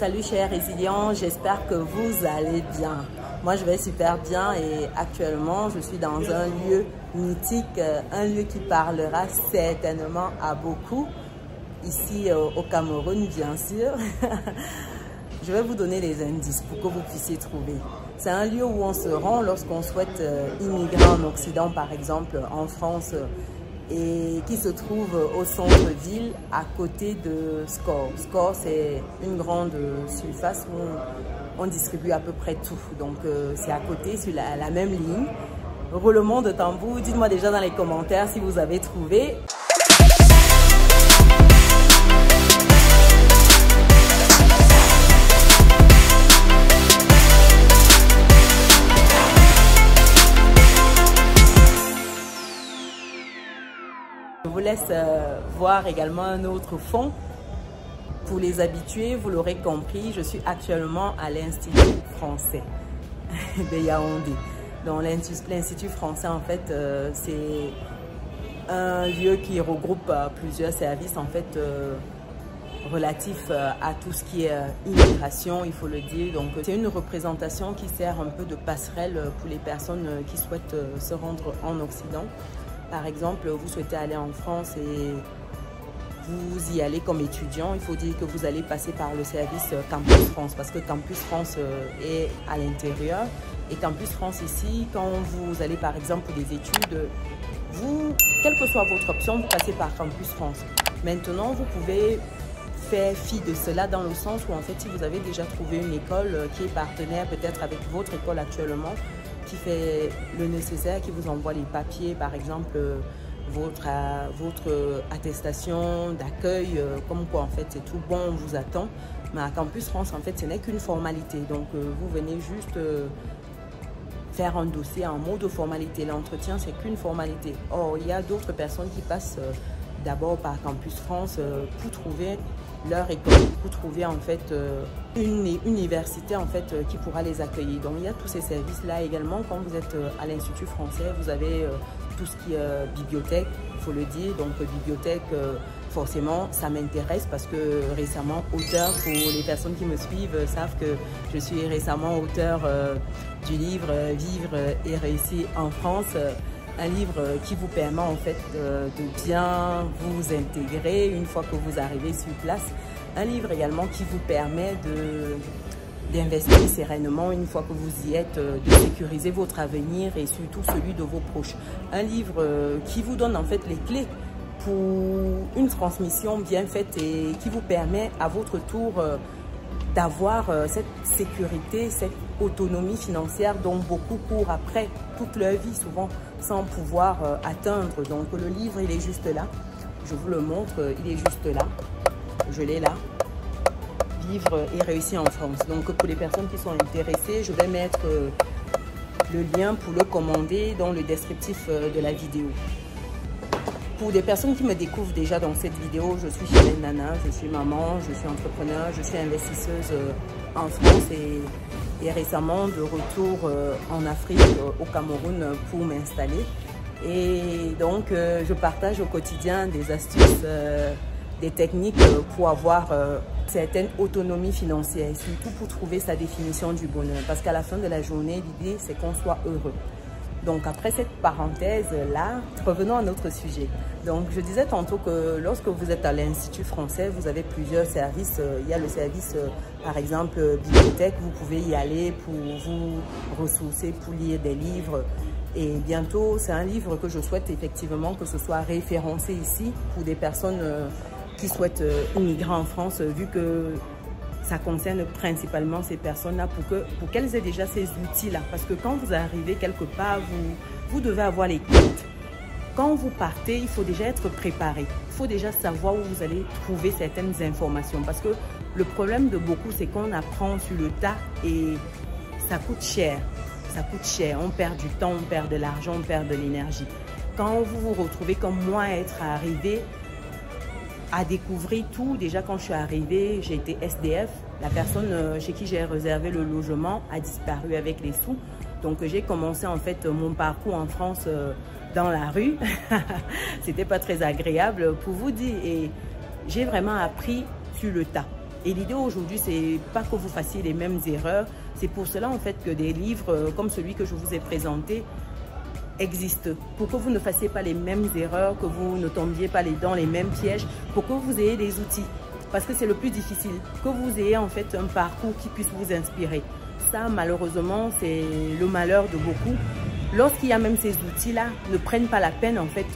Salut chers résilients, j'espère que vous allez bien. Moi je vais super bien et actuellement je suis dans un lieu mythique, un lieu qui parlera certainement à beaucoup, ici au Cameroun bien sûr. Je vais vous donner des indices pour que vous puissiez trouver. C'est un lieu où on se rend lorsqu'on souhaite immigrer en Occident, par exemple en France, et qui se trouve au centre-ville à côté de Score. Score, c'est une grande surface où on distribue à peu près tout. Donc c'est à côté, sur la même ligne. Roulement de tambour, dites-moi déjà dans les commentaires si vous avez trouvé. Je vous laisse voir également un autre fond. Pour les habitués, vous l'aurez compris, je suis actuellement à l'Institut français de Yaoundé. Donc l'Institut français, en fait, c'est un lieu qui regroupe plusieurs services, en fait, relatifs à tout ce qui est immigration, il faut le dire. Donc c'est une représentation qui sert un peu de passerelle pour les personnes qui souhaitent se rendre en Occident. Par exemple, vous souhaitez aller en France et vous y allez comme étudiant, il faut dire que vous allez passer par le service Campus France parce que Campus France est à l'intérieur. Et Campus France ici, quand vous allez par exemple pour des études, vous, quelle que soit votre option, vous passez par Campus France. Maintenant, vous pouvez faire fi de cela dans le sens où en fait, si vous avez déjà trouvé une école qui est partenaire peut-être avec votre école actuellement, qui fait le nécessaire, qui vous envoie les papiers, par exemple votre attestation d'accueil, comme quoi en fait c'est tout bon, on vous attend. Mais à Campus France, en fait, ce n'est qu'une formalité. Donc vous venez juste faire un dossier en mode de formalité. L'entretien, c'est qu'une formalité. Or, il y a d'autres personnes qui passent d'abord par Campus France pour trouver leur école, pour trouver en fait une université en fait qui pourra les accueillir. Donc il y a tous ces services là également. Quand vous êtes à l'Institut français, vous avez tout ce qui est bibliothèque, il faut le dire. Donc bibliothèque, forcément ça m'intéresse parce que récemment auteur, pour les personnes qui me suivent savent que je suis récemment auteur du livre Vivre et réussir en France. Un livre qui vous permet en fait de bien vous intégrer une fois que vous arrivez sur place. Un livre également qui vous permet d'investir sereinement une fois que vous y êtes, de sécuriser votre avenir et surtout celui de vos proches. Un livre qui vous donne en fait les clés pour une transmission bien faite et qui vous permet à votre tour d'avoir cette sécurité, cette autonomie financière dont beaucoup courent après toute leur vie souvent sans pouvoir atteindre. Donc le livre, il est juste là. Je vous le montre, il est juste là. Je l'ai là. Vivre et réussir en France. Donc pour les personnes qui sont intéressées, je vais mettre le lien pour le commander dans le descriptif de la vidéo. Pour des personnes qui me découvrent déjà dans cette vidéo, je suis Chilène Nana, je suis maman, je suis entrepreneur, je suis investisseuse en France et récemment de retour en Afrique, au Cameroun, pour m'installer. Et donc, je partage au quotidien des astuces, des techniques pour avoir certaine autonomie financière et surtout pour trouver sa définition du bonheur. Parce qu'à la fin de la journée, l'idée, c'est qu'on soit heureux. Donc après cette parenthèse-là, revenons à notre sujet. Donc je disais tantôt que lorsque vous êtes à l'Institut français, vous avez plusieurs services. Il y a le service, par exemple, bibliothèque. Vous pouvez y aller pour vous ressourcer, pour lire des livres. Et bientôt, c'est un livre que je souhaite effectivement que ce soit référencé ici pour des personnes qui souhaitent immigrer en France, vu que ça concerne principalement ces personnes-là pour qu'elles aient déjà ces outils-là. Parce que quand vous arrivez quelque part, vous devez avoir les comptes. Quand vous partez, il faut déjà être préparé. Il faut déjà savoir où vous allez trouver certaines informations. Parce que le problème de beaucoup, c'est qu'on apprend sur le tas et ça coûte cher. Ça coûte cher. On perd du temps, on perd de l'argent, on perd de l'énergie. Quand vous vous retrouvez comme moi à être arrivé, à découvrir tout. Déjà, quand je suis arrivée, j'ai été SDF. La personne chez qui j'ai réservé le logement a disparu avec les sous. Donc, j'ai commencé en fait mon parcours en France dans la rue. C'était pas très agréable pour vous dire. Et j'ai vraiment appris sur le tas. Et l'idée aujourd'hui, c'est pas que vous fassiez les mêmes erreurs. C'est pour cela en fait que des livres comme celui que je vous ai présenté existent. Pour que vous ne fassiez pas les mêmes erreurs, que vous ne tombiez pas dans les mêmes pièges, pour que vous ayez des outils. Parce que c'est le plus difficile, que vous ayez en fait un parcours qui puisse vous inspirer. Ça, malheureusement, c'est le malheur de beaucoup. Lorsqu'il y a même ces outils-là, ne prennent pas la peine en fait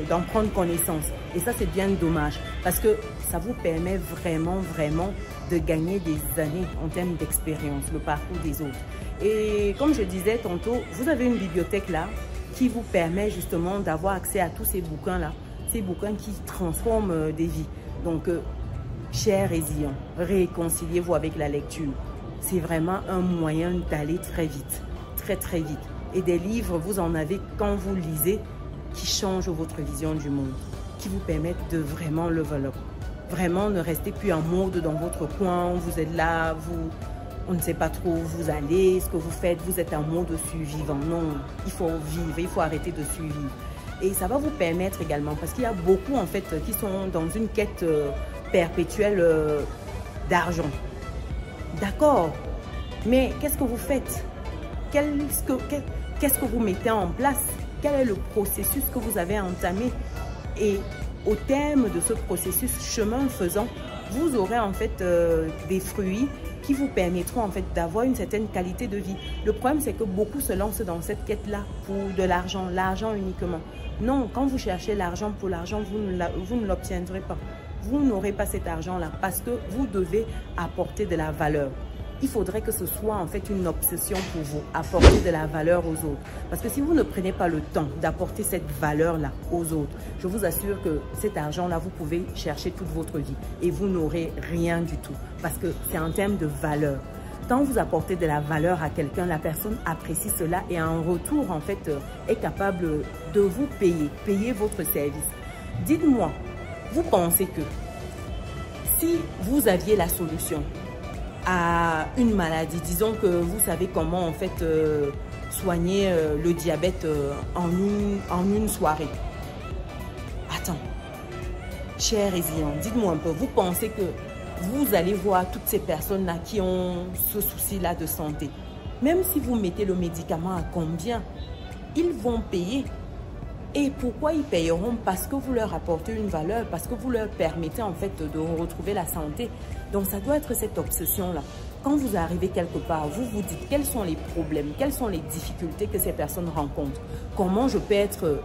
d'en prendre connaissance. Et ça, c'est bien dommage parce que ça vous permet vraiment de gagner des années en termes d'expérience, le parcours des autres. Et comme je disais tantôt, vous avez une bibliothèque là qui vous permet justement d'avoir accès à tous ces bouquins-là, ces bouquins qui transforment des vies. Donc, chers résilients, réconciliez-vous avec la lecture. C'est vraiment un moyen d'aller très vite, très vite. Et des livres, vous en avez quand vous lisez, qui changent votre vision du monde, qui vous permettent de vraiment level up. Vraiment, ne restez plus en mode dans votre coin, vous êtes là, on ne sait pas trop où vous allez, ce que vous faites, vous êtes en mode survivant. Non, il faut vivre, il faut arrêter de survivre. Et ça va vous permettre également, parce qu'il y a beaucoup en fait qui sont dans une quête perpétuelle d'argent. D'accord, mais qu'est-ce que vous faites? Qu'est-ce que vous mettez en place? Quel est le processus que vous avez entamé? Et au terme de ce processus, chemin faisant, vous aurez en fait des fruits qui vous permettront en fait d'avoir une certaine qualité de vie. Le problème, c'est que beaucoup se lancent dans cette quête-là pour de l'argent, l'argent uniquement. Non, quand vous cherchez l'argent pour l'argent, vous ne l'obtiendrez pas. Vous n'aurez pas cet argent-là parce que vous devez apporter de la valeur. Il faudrait que ce soit en fait une obsession pour vous, apporter de la valeur aux autres. Parce que si vous ne prenez pas le temps d'apporter cette valeur-là aux autres, je vous assure que cet argent-là, vous pouvez chercher toute votre vie et vous n'aurez rien du tout. Parce que c'est en termes de valeur. Quand vous apportez de la valeur à quelqu'un, la personne apprécie cela et en retour, en fait, est capable de vous payer votre service. Dites-moi, vous pensez que si vous aviez la solution à une maladie, disons que vous savez comment en fait soigner le diabète en une soirée. Attends, chers résilients, dites-moi un peu, vous pensez que vous allez voir toutes ces personnes-là qui ont ce souci-là de santé, même si vous mettez le médicament à combien, ils vont payer. Et pourquoi ils payeront? Parce que vous leur apportez une valeur, parce que vous leur permettez en fait de retrouver la santé. Donc ça doit être cette obsession-là. Quand vous arrivez quelque part, vous vous dites quels sont les problèmes, quelles sont les difficultés que ces personnes rencontrent. Comment je peux être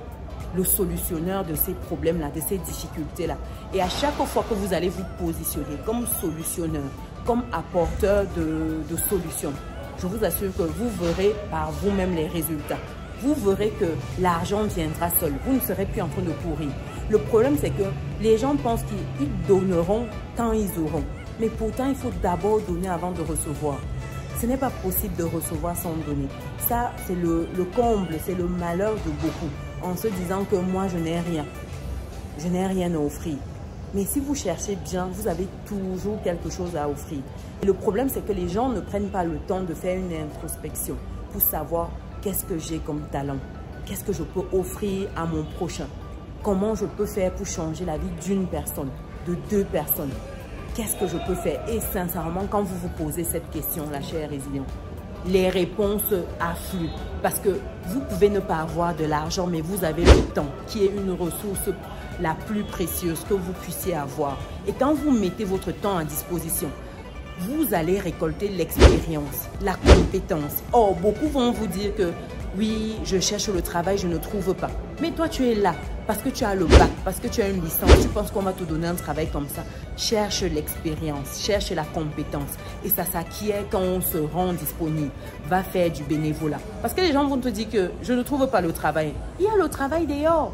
le solutionneur de ces problèmes-là, de ces difficultés-là. Et à chaque fois que vous allez vous positionner comme solutionneur, comme apporteur de solutions, je vous assure que vous verrez par vous-même les résultats. Vous verrez que l'argent viendra seul. Vous ne serez plus en train de courir. Le problème, c'est que les gens pensent qu'ils donneront quand ils auront. Mais pourtant, il faut d'abord donner avant de recevoir. Ce n'est pas possible de recevoir sans donner. Ça, c'est le comble, c'est le malheur de beaucoup. En se disant que moi, je n'ai rien. Je n'ai rien à offrir. Mais si vous cherchez bien, vous avez toujours quelque chose à offrir. Et le problème, c'est que les gens ne prennent pas le temps de faire une introspection pour savoir qu'est-ce que j'ai comme talent, qu'est-ce que je peux offrir à mon prochain, comment je peux faire pour changer la vie d'une personne, de deux personnes, qu'est-ce que je peux faire. Et sincèrement, quand vous vous posez cette question-là, chers résilients, les réponses affluent. Parce que vous pouvez ne pas avoir de l'argent, mais vous avez le temps, qui est une ressource la plus précieuse que vous puissiez avoir. Et quand vous mettez votre temps à disposition, vous allez récolter l'expérience, la compétence. Or, beaucoup vont vous dire que oui, je cherche le travail, je ne trouve pas. Mais toi, tu es là parce que tu as le bac, parce que tu as une licence. Tu penses qu'on va te donner un travail comme ça? Cherche l'expérience, cherche la compétence. Et ça s'acquiert quand on se rend disponible. Va faire du bénévolat. Parce que les gens vont te dire que je ne trouve pas le travail. Il y a le travail dehors.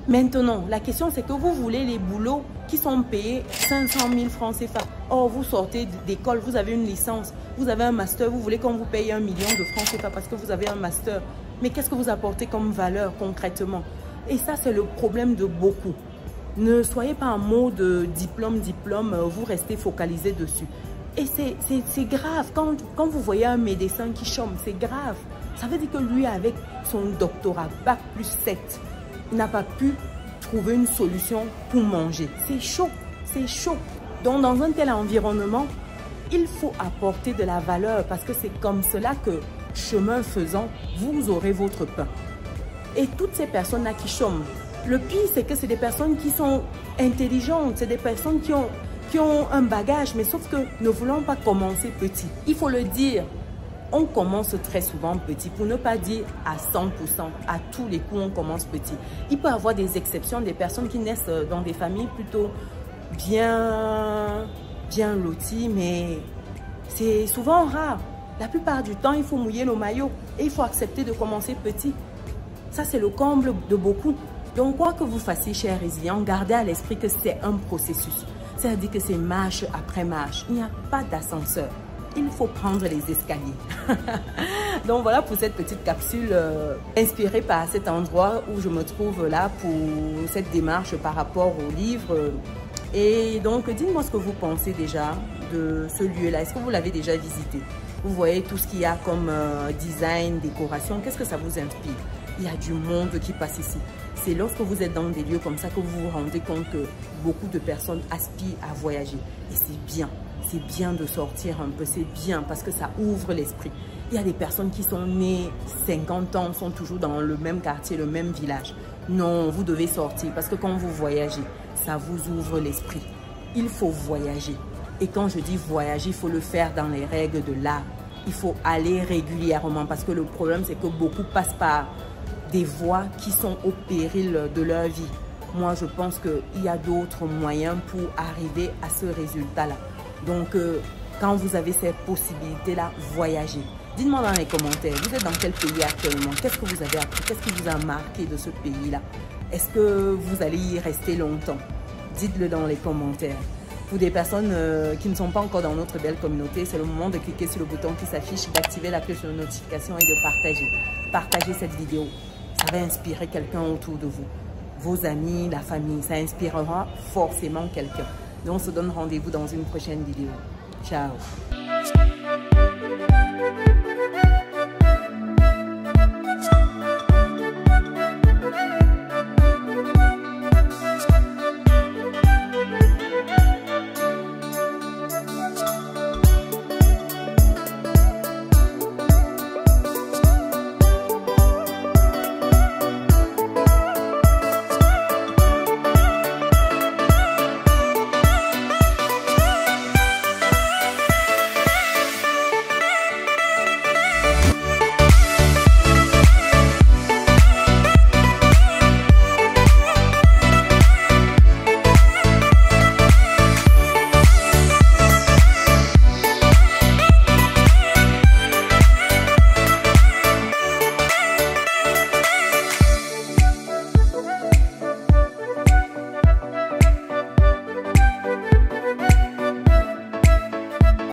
Maintenant, la question c'est que vous voulez les boulots qui sont payés 500 000 francs CFA. Or, vous sortez d'école, vous avez une licence, vous avez un master, vous voulez qu'on vous paye 1 million de francs CFA parce que vous avez un master. Mais qu'est-ce que vous apportez comme valeur concrètement? Et ça, c'est le problème de beaucoup. Ne soyez pas en mode diplôme, vous restez focalisé dessus. Et c'est grave. Quand vous voyez un médecin qui chôme, c'est grave. Ça veut dire que lui, avec son doctorat, bac plus 7, n'a pas pu trouver une solution pour manger. C'est chaud, c'est chaud. Donc, dans un tel environnement, il faut apporter de la valeur parce que c'est comme cela que, chemin faisant, vous aurez votre pain. Et toutes ces personnes-là qui chôment, le pire, c'est que c'est des personnes qui sont intelligentes, c'est des personnes qui ont un bagage, mais sauf que ne voulons pas commencer petit. Il faut le dire, on commence très souvent petit, pour ne pas dire à 100%, à tous les coups on commence petit. Il peut y avoir des exceptions, des personnes qui naissent dans des familles plutôt bien loties, mais c'est souvent rare. La plupart du temps, il faut mouiller le maillot et il faut accepter de commencer petit. Ça, c'est le comble de beaucoup. Donc, quoi que vous fassiez, chers résilients, gardez à l'esprit que c'est un processus. C'est-à-dire que c'est marche après marche. Il n'y a pas d'ascenseur. Il faut prendre les escaliers. Donc, voilà pour cette petite capsule inspirée par cet endroit où je me trouve là pour cette démarche par rapport au livre. Et donc, dites-moi ce que vous pensez déjà de ce lieu-là. Est-ce que vous l'avez déjà visité? Vous voyez tout ce qu'il y a comme design, décoration. Qu'est-ce que ça vous inspire? Il y a du monde qui passe ici. C'est lorsque vous êtes dans des lieux comme ça que vous vous rendez compte que beaucoup de personnes aspirent à voyager. Et c'est bien. C'est bien de sortir un peu. C'est bien parce que ça ouvre l'esprit. Il y a des personnes qui sont nées 50 ans, sont toujours dans le même quartier, le même village. Non, vous devez sortir parce que quand vous voyagez, ça vous ouvre l'esprit. Il faut voyager. Et quand je dis voyager, il faut le faire dans les règles de l'art. Il faut aller régulièrement parce que le problème, c'est que beaucoup passent par des voies qui sont au péril de leur vie. Moi, je pense qu'il y a d'autres moyens pour arriver à ce résultat-là. Donc, quand vous avez ces possibilités-là, voyagez. Dites-moi dans les commentaires, vous êtes dans quel pays actuellement? Qu'est-ce que vous avez appris? Qu'est-ce qui vous a marqué de ce pays-là? Est-ce que vous allez y rester longtemps? Dites-le dans les commentaires. Pour des personnes qui ne sont pas encore dans notre belle communauté, c'est le moment de cliquer sur le bouton qui s'affiche, d'activer la cloche de notification et de partager. Partagez cette vidéo. Ça va inspirer quelqu'un autour de vous. Vos amis, la famille, ça inspirera forcément quelqu'un. Donc, on se donne rendez-vous dans une prochaine vidéo. Ciao!